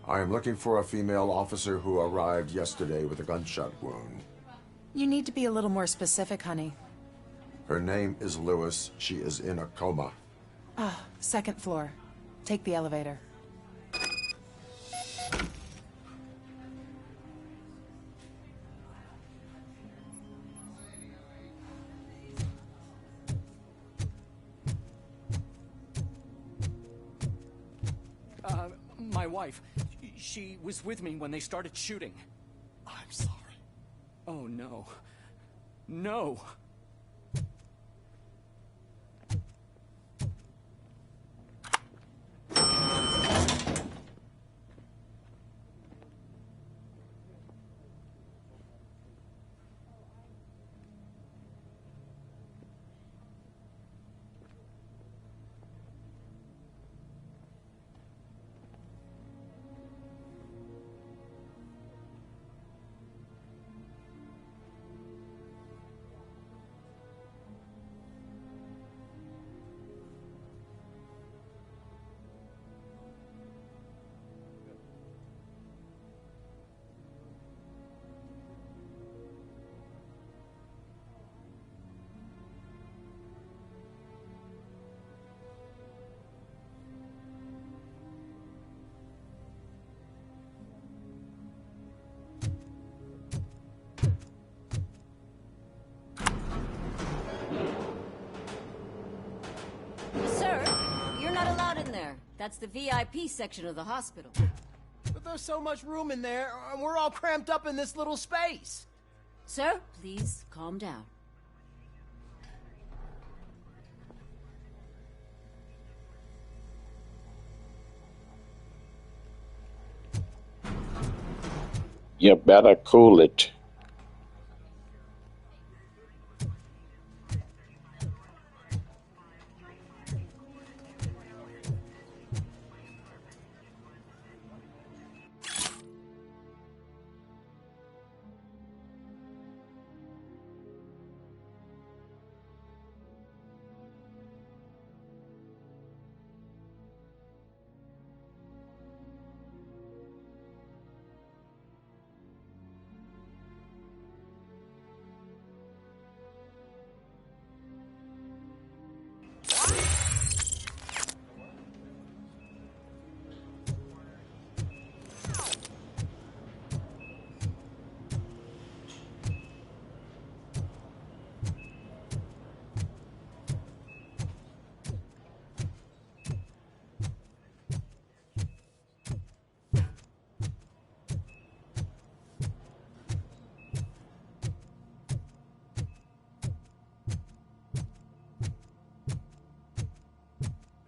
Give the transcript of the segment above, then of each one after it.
I am looking for a female officer who arrived yesterday with a gunshot wound. You need to be a little more specific, honey. Her name is Lewis. She is in a coma. Ah, second floor. Take the elevator. My wife, she was with me when they started shooting. I'm sorry. Oh, no. No! That's the VIP section of the hospital. But there's so much room in there, and we're all cramped up in this little space. Sir, please calm down. You better cool it.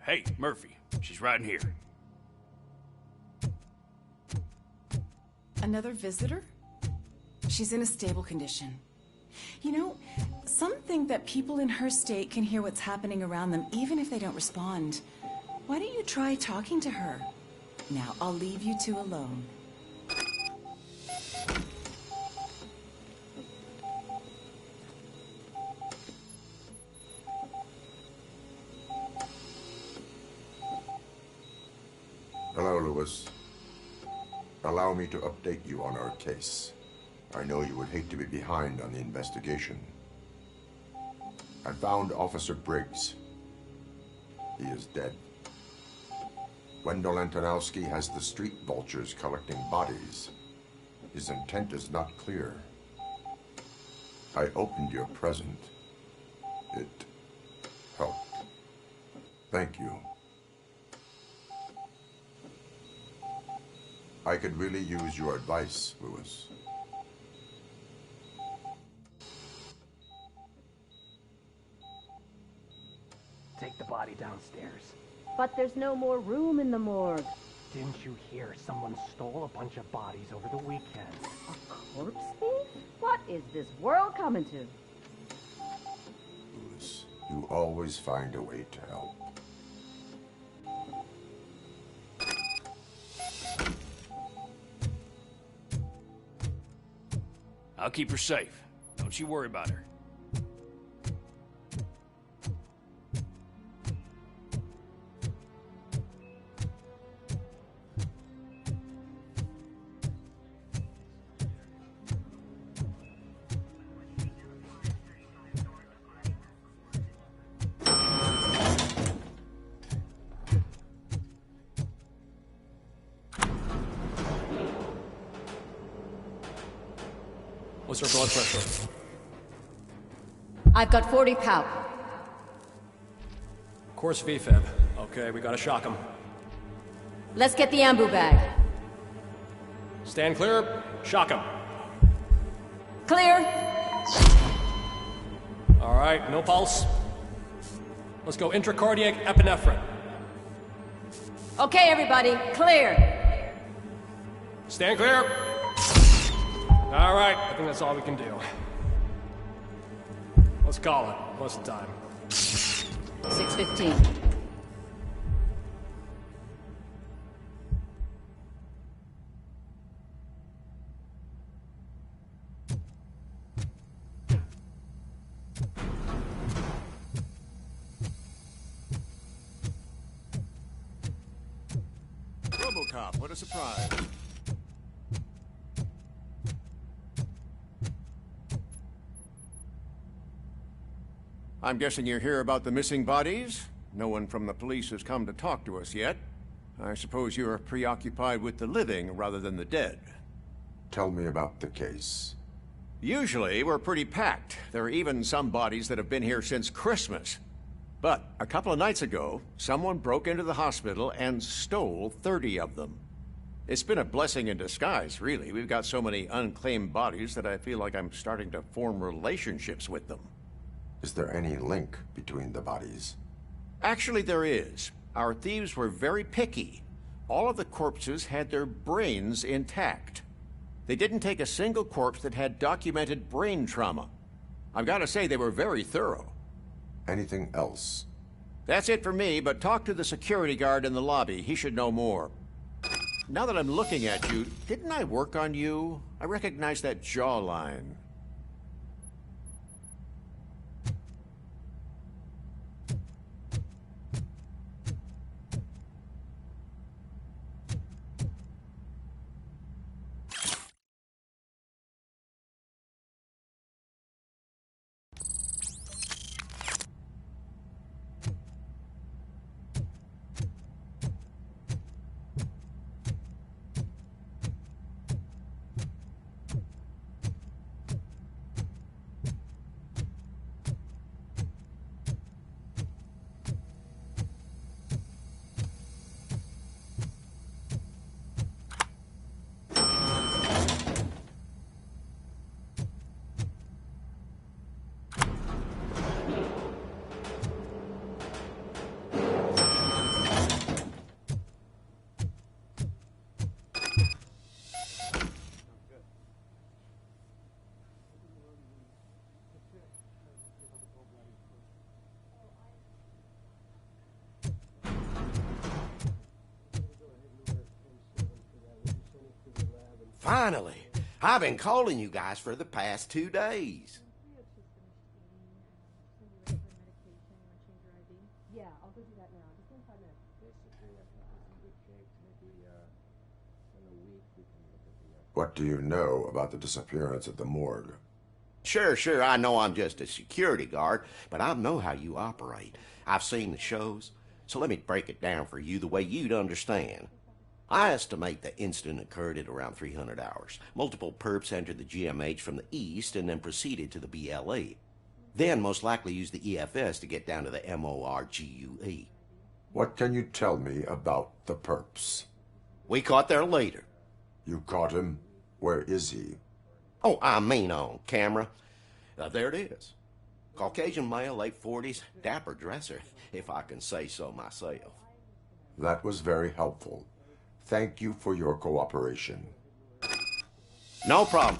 Hey, Murphy. She's right in here. Another visitor? She's in a stable condition. You know, some think that people in her state can hear what's happening around them even if they don't respond. Why don't you try talking to her? Now, I'll leave you two alone. Hello, Lewis. Allow me to update you on our case. I know you would hate to be behind on the investigation. I found Officer Briggs. He is dead. Wendell Antonowski has the street vultures collecting bodies. His intent is not clear. I opened your present. It helped. Thank you. I could really use your advice, Lewis. Take the body downstairs. But there's no more room in the morgue. Didn't you hear someone stole a bunch of bodies over the weekend? A corpse thief? What is this world coming to? Lewis, you always find a way to help. I'll keep her safe. Don't you worry about her. was her blood pressure? I've got 40 pout. Course VFib. Okay, we gotta shock him. Let's get the ambu bag. Stand clear. Shock him. Clear. All right, no pulse. Let's go intracardiac epinephrine. Okay, everybody, clear. Stand clear. All right, I think that's all we can do. Let's call it. What's the time? 6:15. Robocop, what a surprise. I'm guessing you're here about the missing bodies? No one from the police has come to talk to us yet. I suppose you're preoccupied with the living rather than the dead. Tell me about the case. Usually, we're pretty packed. There are even some bodies that have been here since Christmas. But a couple of nights ago, someone broke into the hospital and stole 30 of them. It's been a blessing in disguise, really. We've got so many unclaimed bodies that I feel like I'm starting to form relationships with them. Is there any link between the bodies? Actually, there is. Our thieves were very picky. All of the corpses had their brains intact. They didn't take a single corpse that had documented brain trauma. I've got to say, they were very thorough. Anything else? That's it for me, but talk to the security guard in the lobby. He should know more. Now that I'm looking at you, didn't I work on you? I recognize that jawline. Finally! I've been calling you guys for the past 2 days. Yeah, I'll go do that now. Just in 5 minutes. What do you know about the disappearance at the morgue? Sure, I know I'm just a security guard, but I know how you operate. I've seen the shows, so let me break it down for you the way you'd understand. I estimate the incident occurred at around 300 hours. Multiple perps entered the GMH from the east and then proceeded to the BLE. Then most likely used the EFS to get down to the MORGUE. What can you tell me about the perps? We caught their leader. You caught him? Where is he? Oh, I mean on camera. There it is. Caucasian male, late 40s, dapper dresser, if I can say so myself. That was very helpful. Thank you for your cooperation. No problem.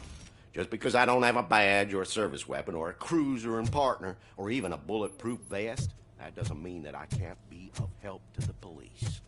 Just because I don't have a badge or a service weapon or a cruiser and partner or even a bulletproof vest, that doesn't mean that I can't be of help to the police.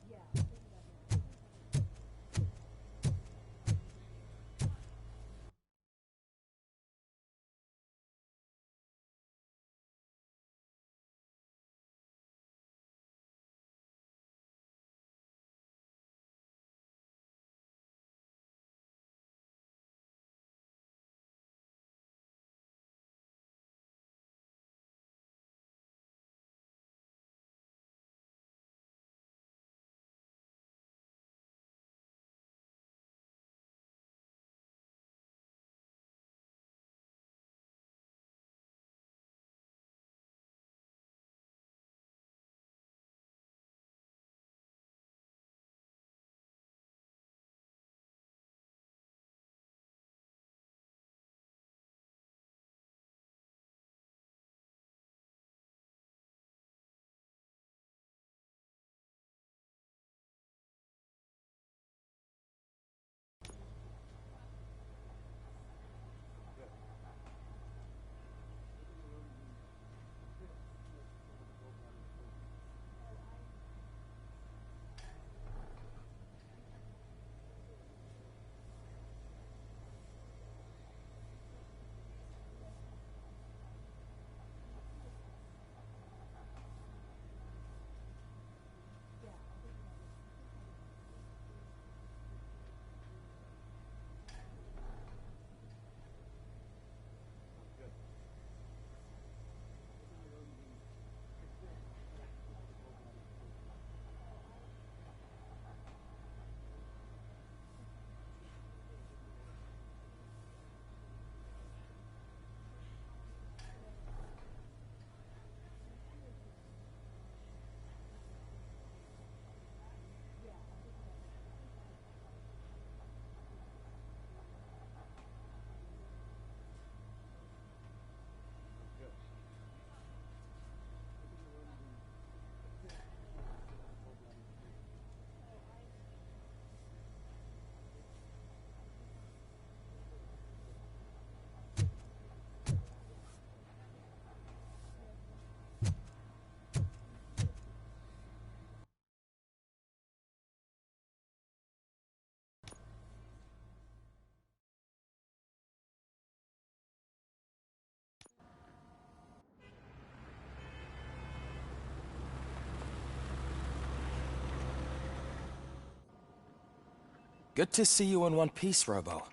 Good to see you in one piece, Robo.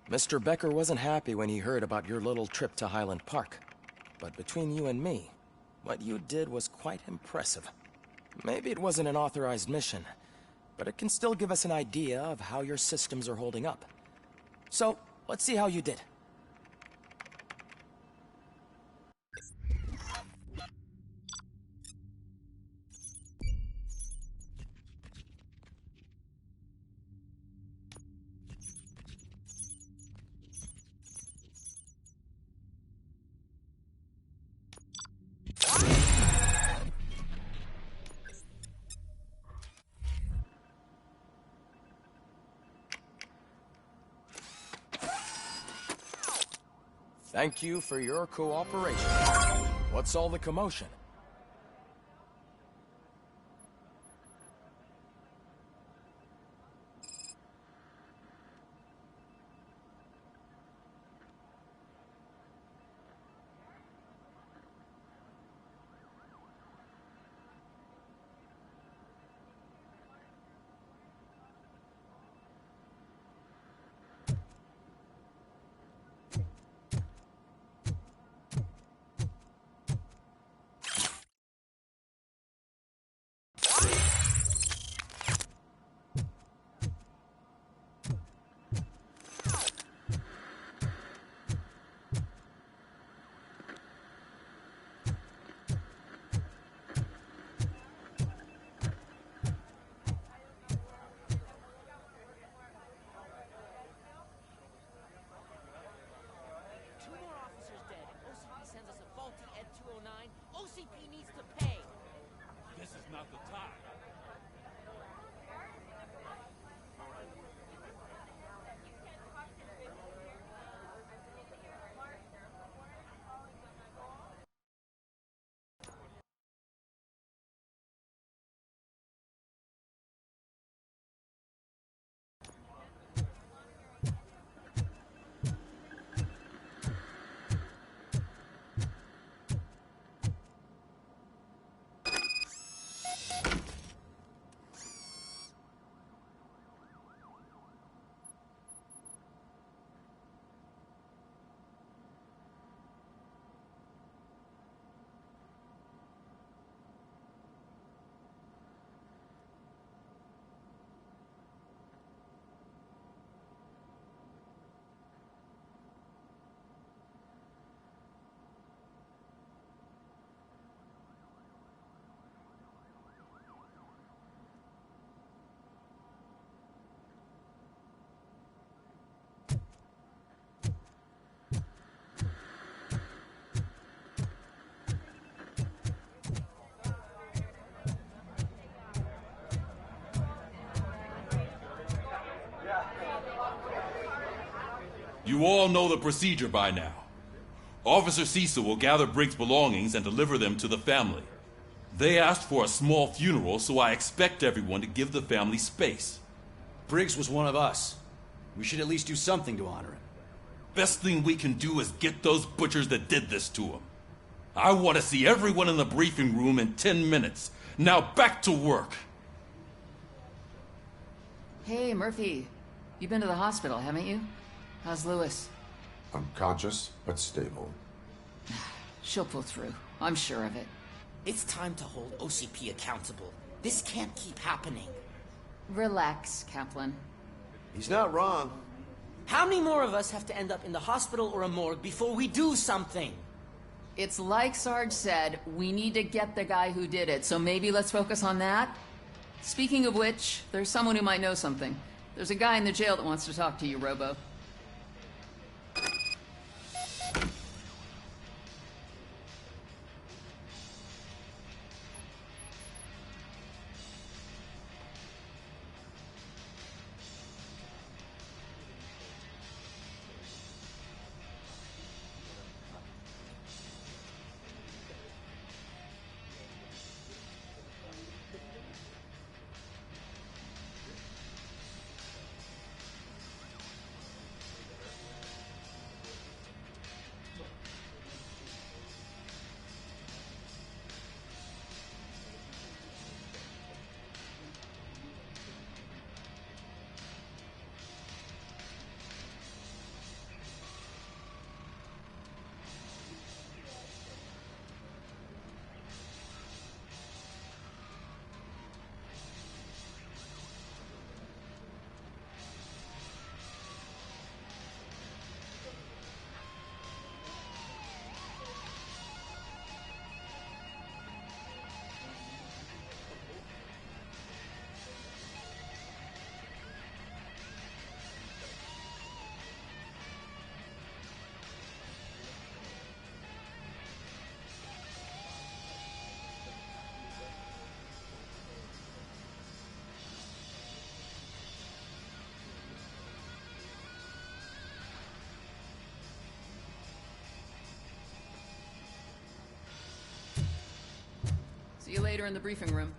Mr. Becker wasn't happy when he heard about your little trip to Highland Park. But between you and me, what you did was quite impressive. Maybe it wasn't an authorized mission, but it can still give us an idea of how your systems are holding up. So, let's see how you did. Thank you for your cooperation. What's all the commotion? OCP needs to pay. This is not the time. You all know the procedure by now. Officer Cecil will gather Briggs' belongings and deliver them to the family. They asked for a small funeral, so I expect everyone to give the family space. Briggs was one of us. We should at least do something to honor him. Best thing we can do is get those butchers that did this to him. I want to see everyone in the briefing room in 10 minutes. Now back to work. Hey, Murphy. You've been to the hospital, haven't you? How's Lewis? Unconscious, but stable. She'll pull through. I'm sure of it. It's time to hold OCP accountable. This can't keep happening. Relax, Kaplan. He's not wrong. How many more of us have to end up in the hospital or a morgue before we do something? It's like Sarge said, we need to get the guy who did it, so maybe let's focus on that? Speaking of which, there's someone who might know something. There's a guy in the jail that wants to talk to you, Robo. See you later in the briefing room.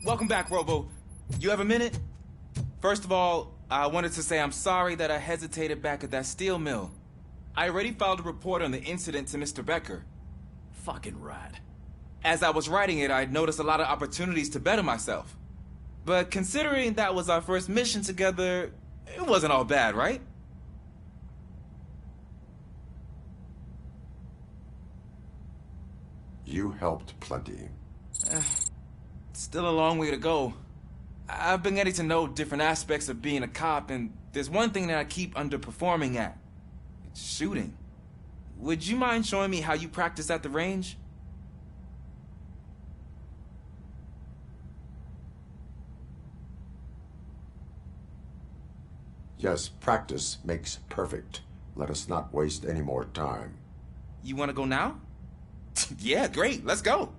Welcome back, Robo. You have a minute? First of all, I wanted to say I'm sorry that I hesitated back at that steel mill. I already filed a report on the incident to Mr. Becker. Fucking rat. As I was writing it, I noticed a lot of opportunities to better myself. But considering that was our first mission together, it wasn't all bad, right? You helped plenty. Still a long way to go. I've been getting to know different aspects of being a cop, and there's one thing that I keep underperforming at. It's shooting. Would you mind showing me how you practice at the range? Yes, practice makes perfect. Let us not waste any more time. You want to go now? Yeah, great. Let's go.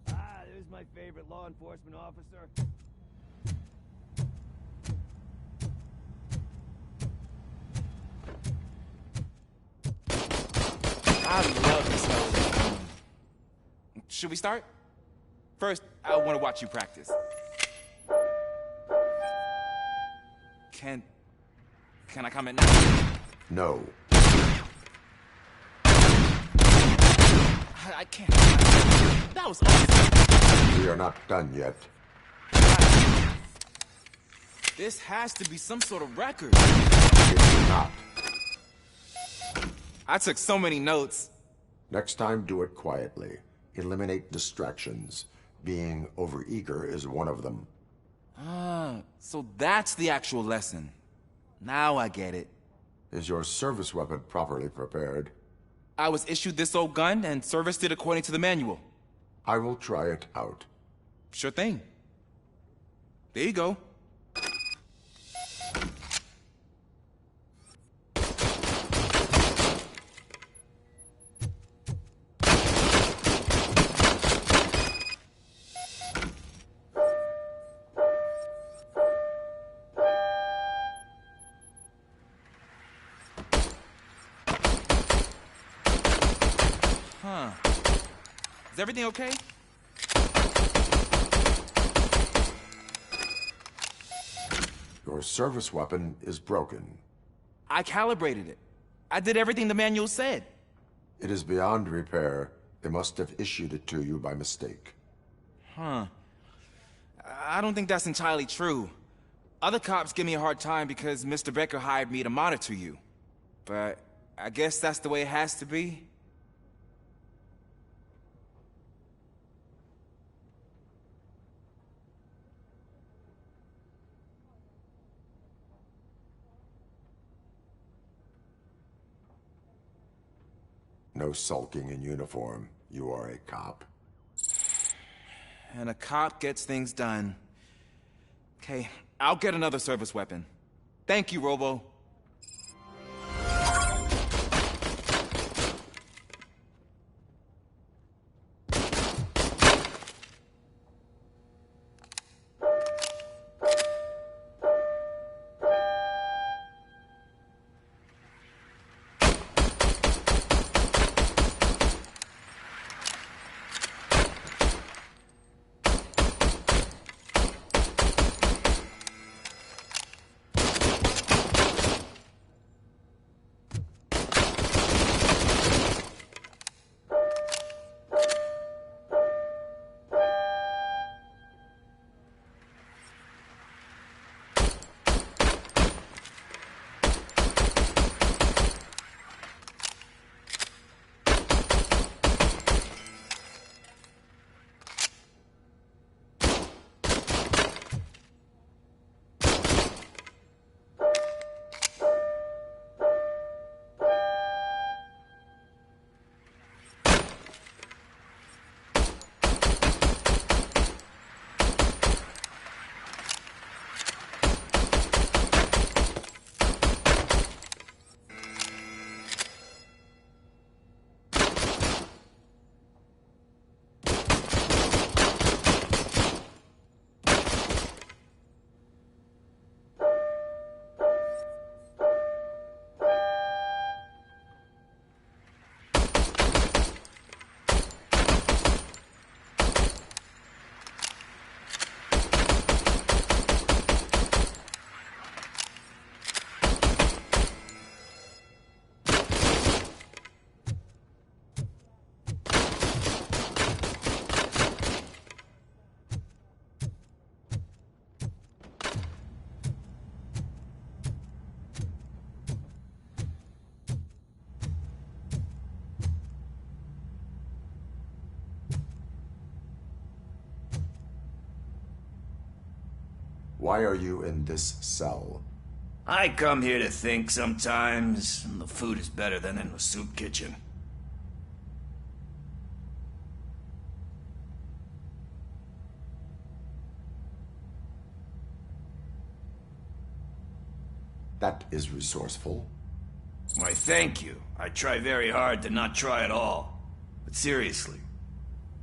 There's my favorite law enforcement officer. I love this hell. Should we start? First, I want to watch you practice. Can I comment now? No. I can't. That was awesome. We are not done yet. This has to be some sort of record. It's not. I took so many notes. Next time, do it quietly. Eliminate distractions. Being overeager is one of them. Ah, so that's the actual lesson. Now I get it. Is your service weapon properly prepared? I was issued this old gun and serviced it according to the manual. I will try it out. Sure thing. There you go. Huh. Is everything okay? Your service weapon is broken. I calibrated it. I did everything the manual said. It is beyond repair. They must have issued it to you by mistake. Huh. I don't think that's entirely true. Other cops give me a hard time because Mr. Becker hired me to monitor you. But I guess that's the way it has to be. No sulking in uniform. You are a cop. And a cop gets things done. Okay, I'll get another service weapon. Thank you, Robo. Why are you in this cell? I come here to think sometimes, and the food is better than in the soup kitchen. That is resourceful. Why, thank you. I try very hard to not try at all. But seriously,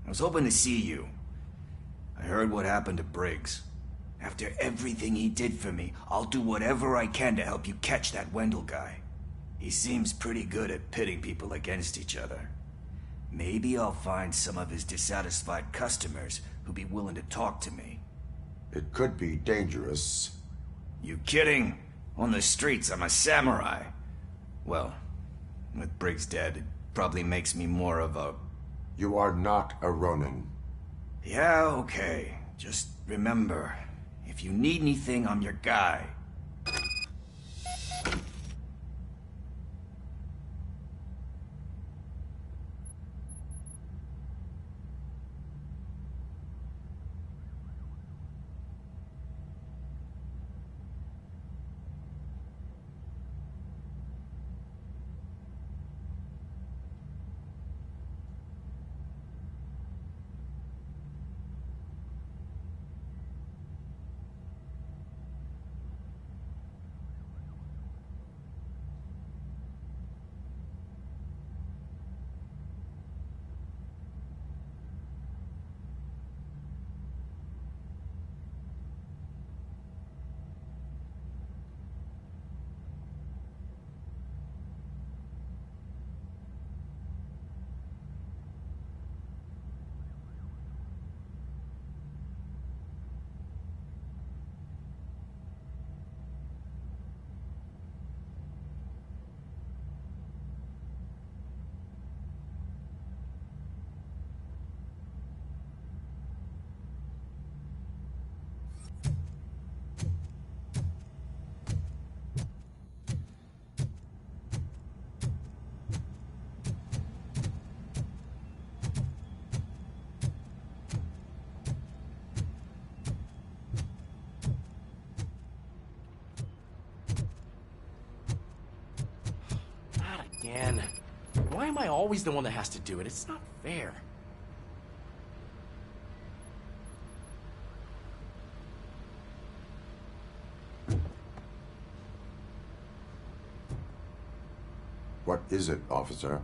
I was hoping to see you. I heard what happened to Briggs. After everything he did for me, I'll do whatever I can to help you catch that Wendell guy. He seems pretty good at pitting people against each other. Maybe I'll find some of his dissatisfied customers who'd be willing to talk to me. It could be dangerous. You kidding? On the streets, I'm a samurai. Well, with Briggs dead, it probably makes me more of a... You are not a Ronin. Yeah, okay. Just remember, if you need anything, I'm your guy. again. Why am I always the one that has to do it? It's not fair. What is it, officer?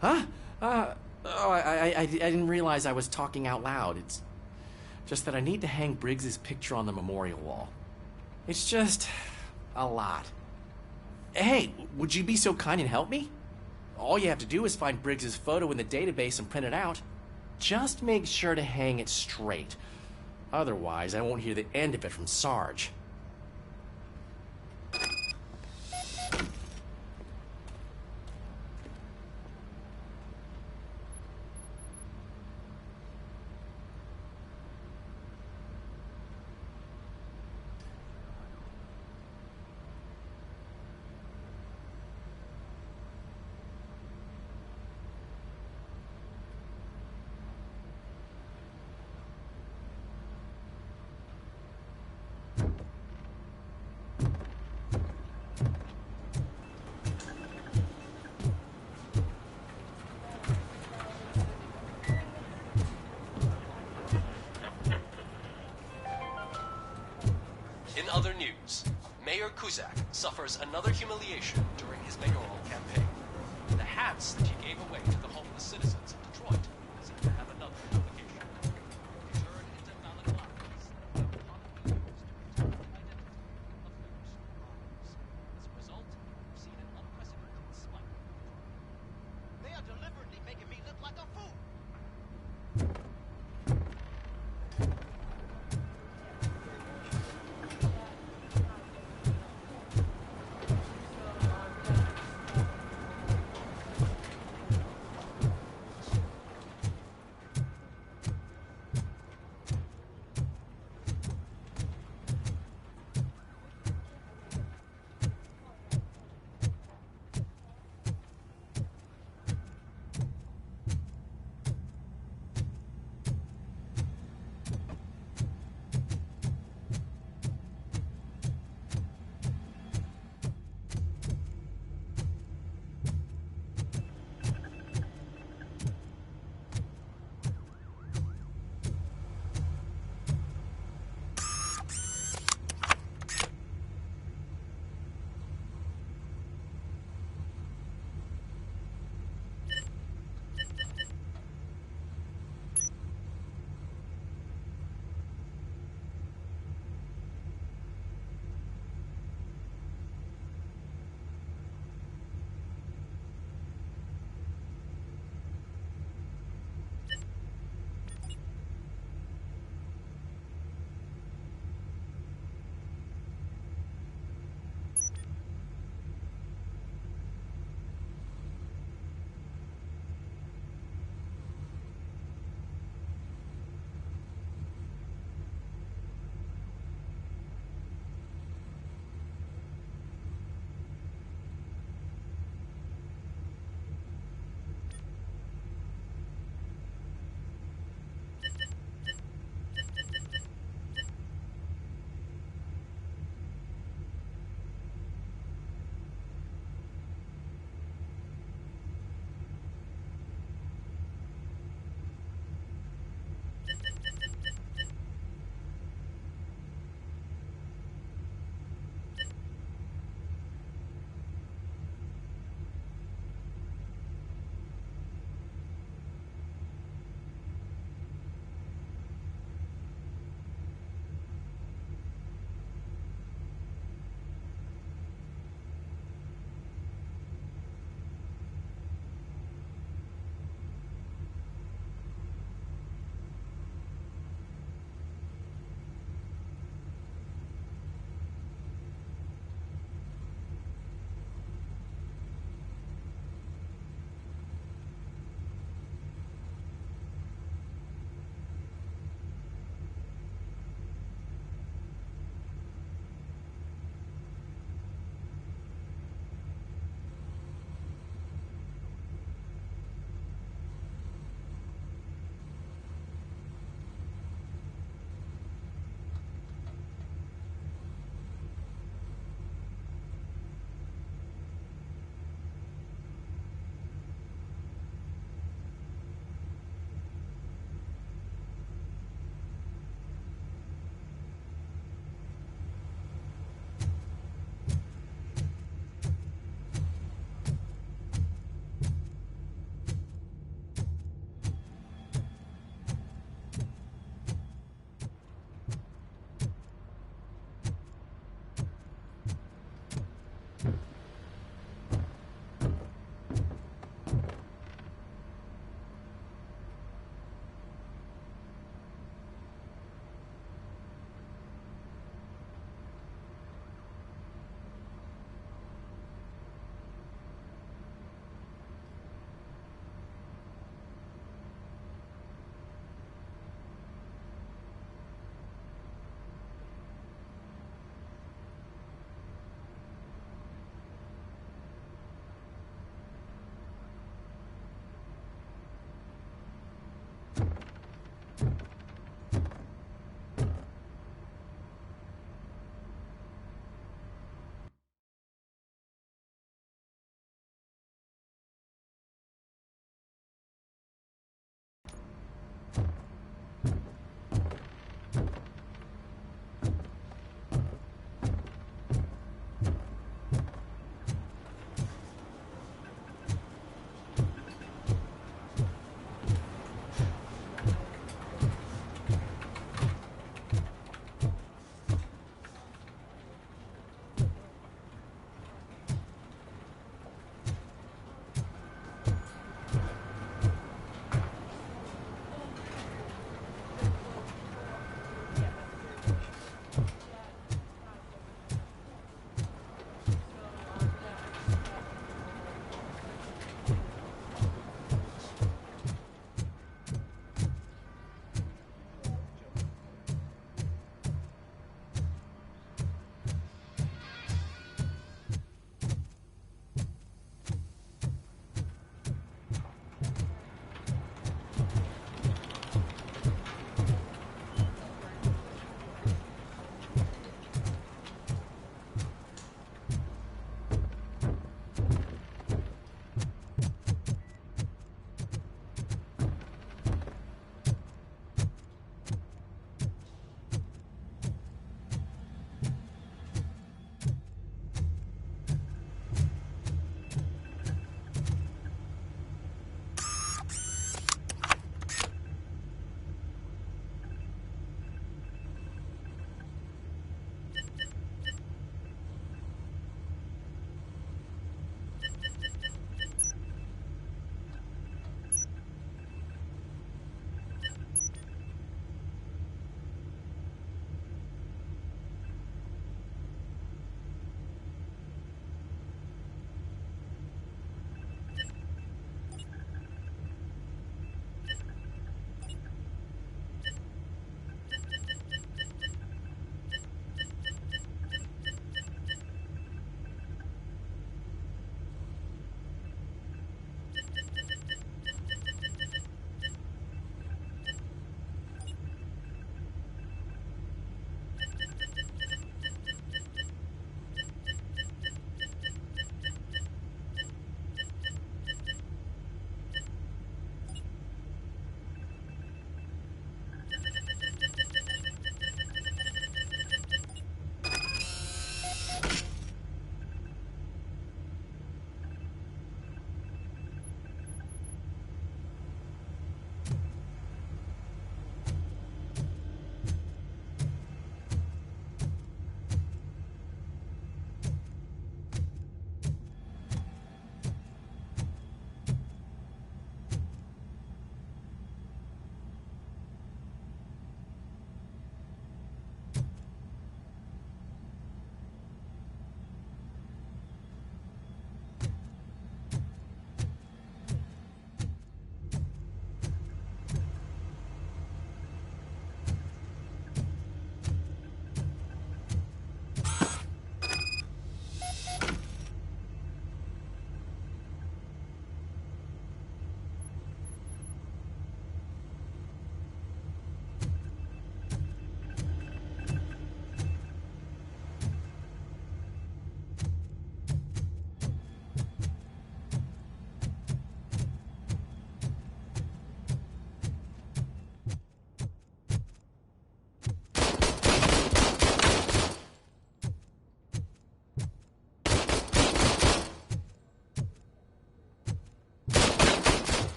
Huh? I didn't realize I was talking out loud. It's just that I need to hang Briggs's picture on the memorial wall. It's just a lot. Hey, would you be so kind and help me? All you have to do is find Briggs's photo in the database and print it out. Just make sure to hang it straight. Otherwise, I won't hear the end of it from Sarge. In other news, Mayor Kuzak suffers another humiliation during his mayoral campaign. The hats that he gave away to the homeless citizens of Detroit seem to have another application. Turn into ballot boxes that are commonly used to protect the identity of those crimes. As a result, we've seen an unprecedented spike. They are deliberately making me look like a fool.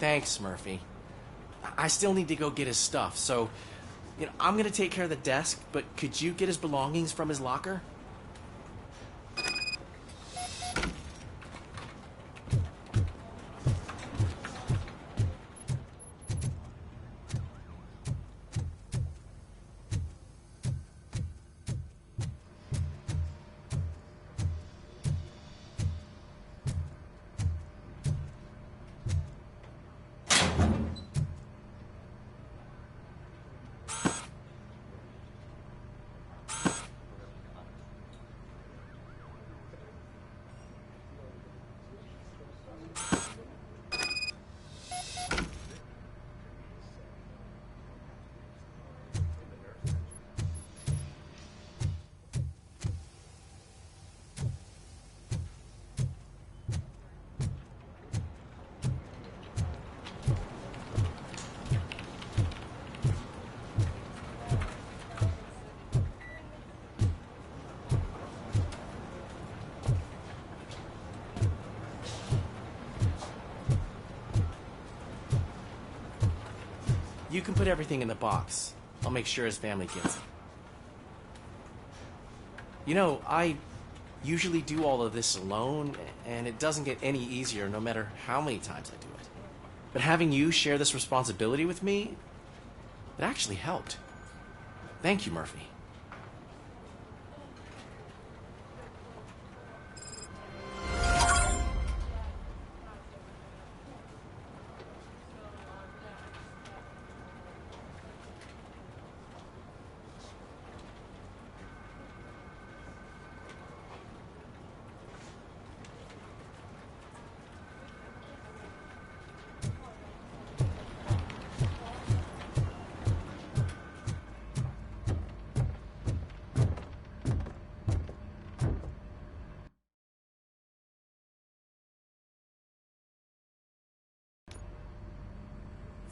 Thanks, Murphy. I still need to go get his stuff, so, I'm gonna take care of the desk, but could you get his belongings from his locker? You can put everything in the box. I'll make sure his family gets it. I usually do all of this alone, and it doesn't get any easier no matter how many times I do it. But having you share this responsibility with me, it actually helped. Thank you, Murphy.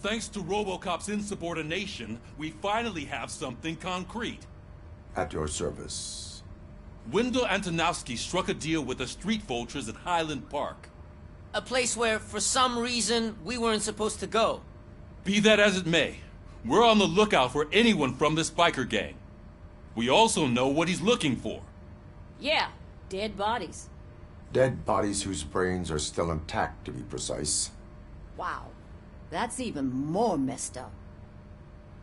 Thanks to Robocop's insubordination, we finally have something concrete. At your service. Wendell Antonowski struck a deal with the street vultures at Highland Park. A place where, for some reason, we weren't supposed to go. Be that as it may, we're on the lookout for anyone from this biker gang. We also know what he's looking for. Yeah, dead bodies. Dead bodies whose brains are still intact, to be precise. Wow. That's even more messed up.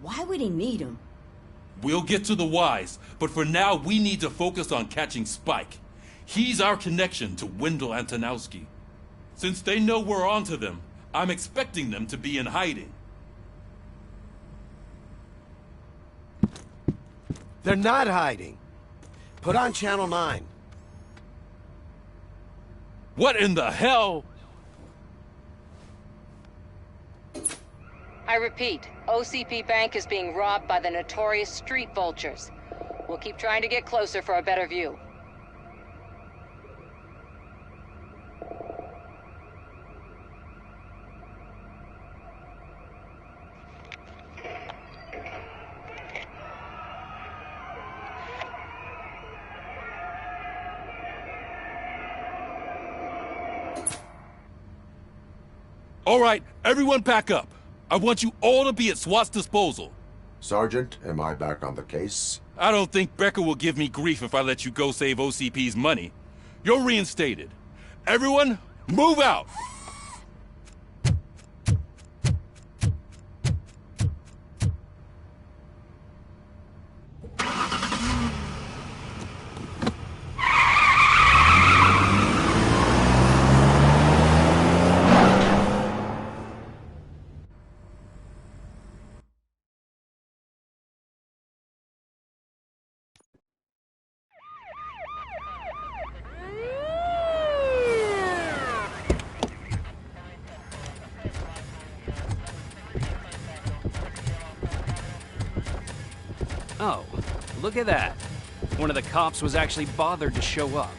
Why would he need him? We'll get to the whys, but for now we need to focus on catching Spike. He's our connection to Wendell Antonowski. Since they know we're onto them, I'm expecting them to be in hiding. They're not hiding. Put on Channel 9. What in the hell? I repeat, OCP Bank is being robbed by the notorious street vultures. We'll keep trying to get closer for a better view. All right, everyone pack up. I want you all to be at SWAT's disposal. Sergeant, am I back on the case? I don't think Becker will give me grief if I let you go save OCP's money. You're reinstated. Everyone, move out! Oh, look at that. One of the cops was actually bothered to show up.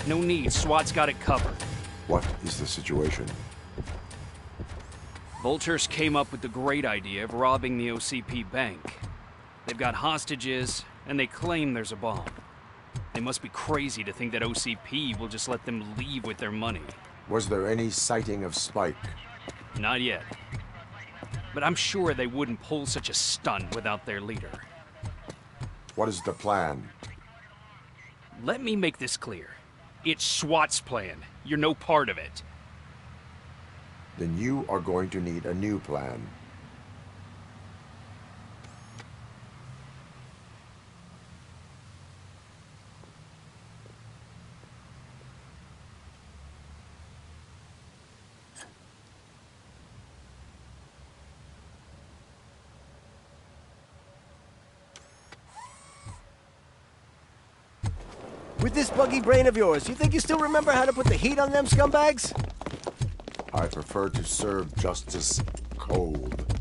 No need, SWAT's got it covered. What is the situation? Vultures came up with the great idea of robbing the OCP bank. They've got hostages, and they claim there's a bomb. They must be crazy to think that OCP will just let them leave with their money. Was there any sighting of Spike? Not yet. But I'm sure they wouldn't pull such a stunt without their leader. What is the plan? Let me make this clear. It's SWAT's plan. You're no part of it. Then you are going to need a new plan. With this buggy brain of yours, you think you still remember how to put the heat on them scumbags? I prefer to serve justice cold.